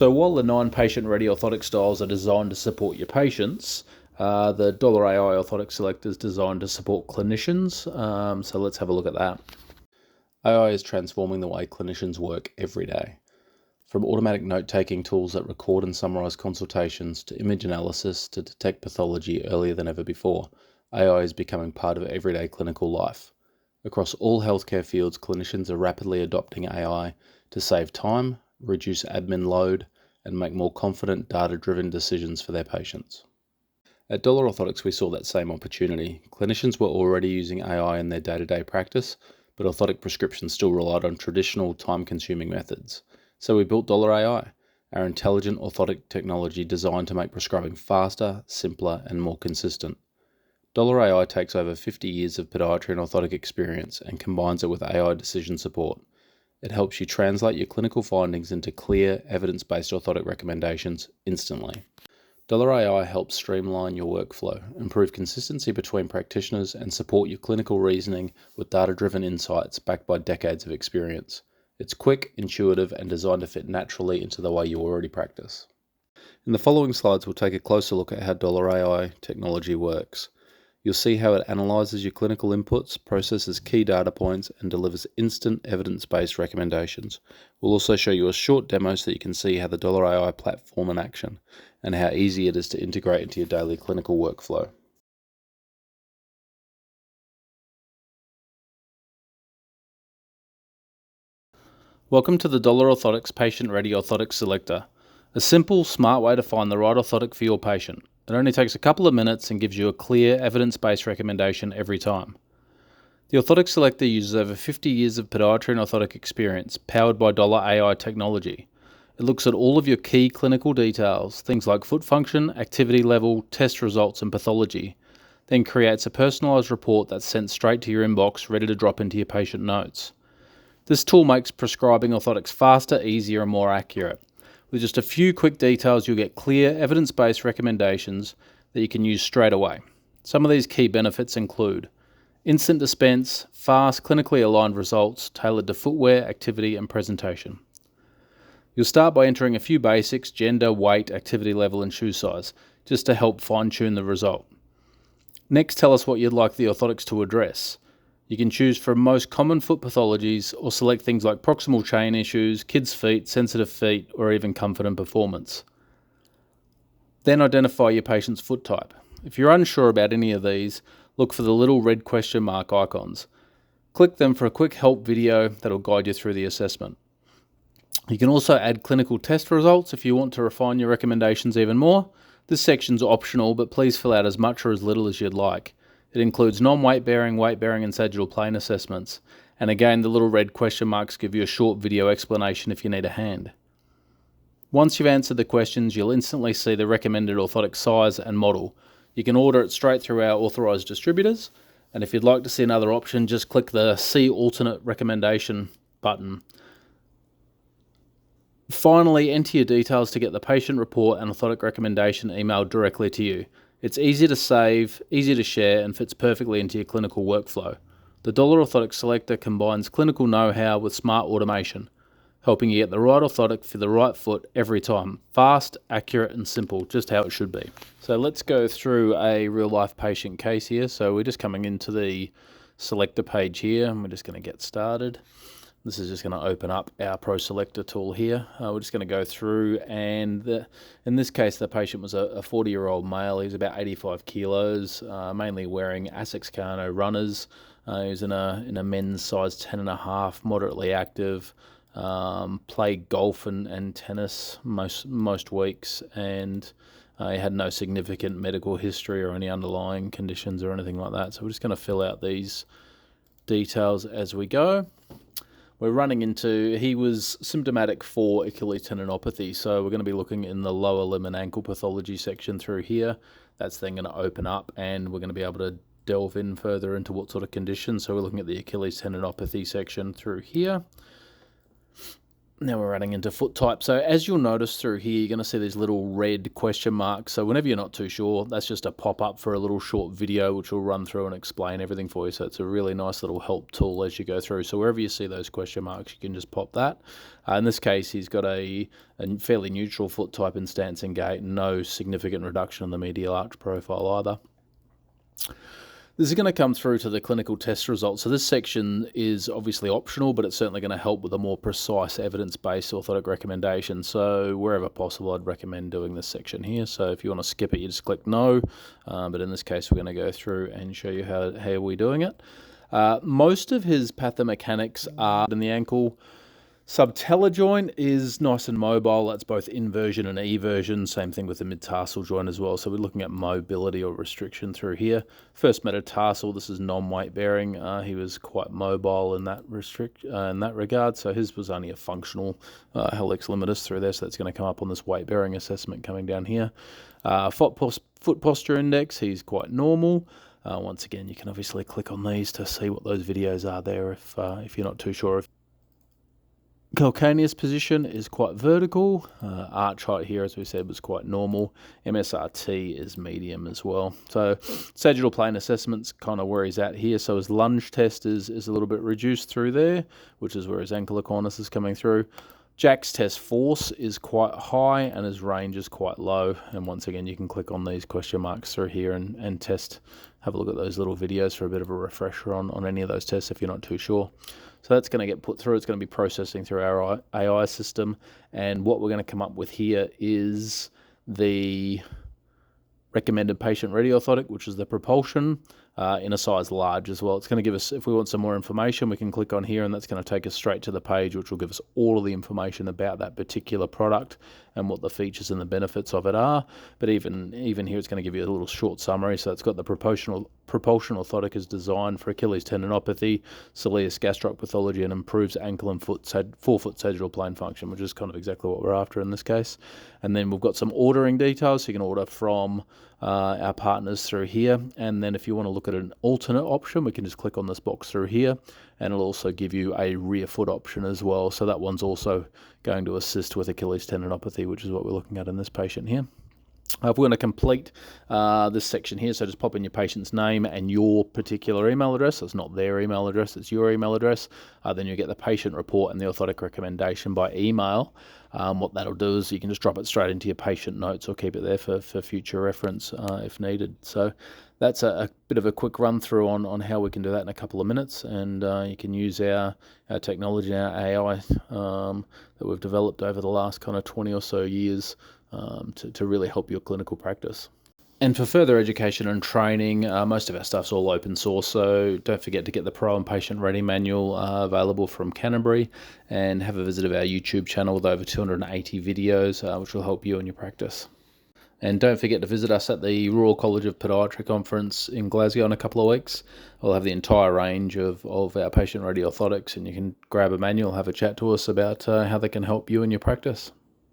So while the 9 patient-ready orthotic styles are designed to support your patients, the AI Orthotic Selector is designed to support clinicians. So let's have a look at that. AI is transforming the way clinicians work every day. From automatic note-taking tools that record and summarize consultations to image analysis to detect pathology earlier than ever before, AI is becoming part of everyday clinical life. Across all healthcare fields, clinicians are rapidly adopting AI to save time, reduce admin load, and make more confident, data-driven decisions for their patients. At Dollar Orthotics, we saw that same opportunity. Clinicians were already using AI in their day-to-day practice, but orthotic prescriptions still relied on traditional, time-consuming methods. So we built Dollar AI, our intelligent orthotic technology designed to make prescribing faster, simpler, and more consistent. Dollar AI takes over 50 years of podiatry and orthotic experience and combines it with AI decision support. It helps you translate your clinical findings into clear, evidence-based orthotic recommendations instantly. Dollar AI helps streamline your workflow, improve consistency between practitioners, and support your clinical reasoning with data-driven insights backed by decades of experience. It's quick, intuitive, and designed to fit naturally into the way you already practice. In the following slides, we'll take a closer look at how Dollar AI technology works. You'll see how it analyzes your clinical inputs, processes key data points, and delivers instant evidence-based recommendations. We'll also show you a short demo so you can see how the Dollar AI platform in action and how easy it is to integrate into your daily clinical workflow. Welcome to the Dollar Orthotics Patient-Ready Orthotic Selector, a simple, smart way to find the right orthotic for your patient. It only takes a couple of minutes and gives you a clear, evidence-based recommendation every time. The Orthotic Selector uses over 50 years of podiatry and orthotic experience, powered by Dollar AI technology. It looks at all of your key clinical details, things like foot function, activity level, test results, and pathology, then creates a personalised report that's sent straight to your inbox, ready to drop into your patient notes. This tool makes prescribing orthotics faster, easier, and more accurate. With just a few quick details, you'll get clear, evidence-based recommendations that you can use straight away. Some of these key benefits include instant dispense, fast, clinically aligned results tailored to footwear, activity, and presentation. You'll start by entering a few basics: gender, weight, activity level, and shoe size, just to help fine-tune the result. Next, tell us what you'd like the orthotics to address. You can choose from most common foot pathologies or select things like proximal chain issues, kids' feet, sensitive feet, or even comfort and performance. Then identify your patient's foot type. If you're unsure about any of these, look for the little red question mark icons. Click them for a quick help video that'll guide you through the assessment. You can also add clinical test results if you want to refine your recommendations even more. This section's optional, but please fill out as much or as little as you'd like. It includes non-weight bearing, weight bearing, and sagittal plane assessments. And again, the little red question marks give you a short video explanation if you need a hand. Once you've answered the questions, you'll instantly see the recommended orthotic size and model. You can order it straight through our authorized distributors. And if you'd like to see another option, just click the See Alternate Recommendation button. Finally, enter your details to get the patient report and orthotic recommendation emailed directly to you. It's easy to save, easy to share, and fits perfectly into your clinical workflow. The Dollar Orthotic Selector combines clinical know-how with smart automation, helping you get the right orthotic for the right foot every time. Fast, accurate, and simple, just how it should be. So let's go through a real-life patient case here. So we're just coming into the selector page here, and we're just going to get started. This is just going to open up our Pro Selector tool here. We're just going to go through, and in this case, the patient was a 40-year-old male. He was about 85 kilos, mainly wearing Asics Kano runners. He was in a men's size 10.5, moderately active. Played golf and tennis most weeks, and he had no significant medical history or any underlying conditions or anything like that. So we're just going to fill out these details as we go. We're running into, he was symptomatic for Achilles tendinopathy, so we're going to be looking in the lower limb and ankle pathology section through here. That's then going to open up, and we're going to be able to delve in further into what sort of conditions. So we're looking at the Achilles tendinopathy section through here. Now we're running into foot type. So as you'll notice through here, you're going to see these little red question marks. So whenever you're not too sure, that's just a pop-up for a little short video which will run through and explain everything for you. So it's a really nice little help tool as you go through. So wherever you see those question marks, you can just pop that. In this case, he's got a fairly neutral foot type in stance and gait, no significant reduction in the medial arch profile either. This is going to come through to the clinical test results. So this section is obviously optional, but it's certainly going to help with a more precise evidence-based orthotic recommendation. So wherever possible, I'd recommend doing this section here. So if you want to skip it, you just click no. But in this case, we're going to go through and show you how we're doing it. Most of his pathomechanics are in the ankle. Subtalar joint is nice and mobile. That's both inversion and eversion. Same thing with the mid-tarsal joint as well. So we're looking at mobility or restriction through here. First metatarsal, this is non-weight bearing. He was quite mobile in that regard. So his was only a functional hallux limitus through there. So that's going to come up on this weight bearing assessment coming down here. Foot posture index, he's quite normal. Once again, you can obviously click on these to see what those videos are there if you're not too sure. Calcaneus position is quite vertical. Arch height here, as we said, was quite normal. MSRT is medium as well. So sagittal plane assessment's kind of where he's at here. So his lunge test is a little bit reduced through there, which is where his ankylosing is coming through. Jack's test force is quite high and his range is quite low. And once again, you can click on these question marks through here and test. Have a look at those little videos for a bit of a refresher on any of those tests if you're not too sure. So that's going to get put through. It's going to be processing through our AI system. And what we're going to come up with here is the recommended patient ready orthotic, which is the propulsion, in a size large as well. It's going to give us, if we want some more information, we can click on here and that's going to take us straight to the page, which will give us all of the information about that particular product and what the features and the benefits of it are. But even here, it's going to give you a little short summary. So it's got the propulsion orthotic is designed for Achilles tendinopathy, soleus gastroc pathology, and improves ankle and forefoot sagittal plane function, which is kind of exactly what we're after in this case. And then we've got some ordering details. So you can order from our partners through here. And then if you want to look at an alternate option, we can just click on this box through here and it'll also give you a rear foot option as well. So that one's also going to assist with Achilles tendinopathy, which is what we're looking at in this patient here. If we're going to complete this section here, so just pop in your patient's name and your particular email address. It's not their email address, it's your email address. Then you get the patient report and the orthotic recommendation by email. What that'll do is you can just drop it straight into your patient notes or keep it there for future reference if needed. So that's a bit of a quick run through on how we can do that in a couple of minutes. And you can use our technology, our AI that we've developed over the last kind of 20 or so years to really help your clinical practice. And for further education and training, most of our stuff's all open source, so don't forget to get the Pro and Patient Ready manual available from Canterbury, and have a visit of our YouTube channel with over 280 videos, which will help you in your practice. And don't forget to visit us at the Royal College of Podiatry Conference in Glasgow in a couple of weeks. We'll have the entire range of our patient ready orthotics, and you can grab a manual, have a chat to us about how they can help you in your practice.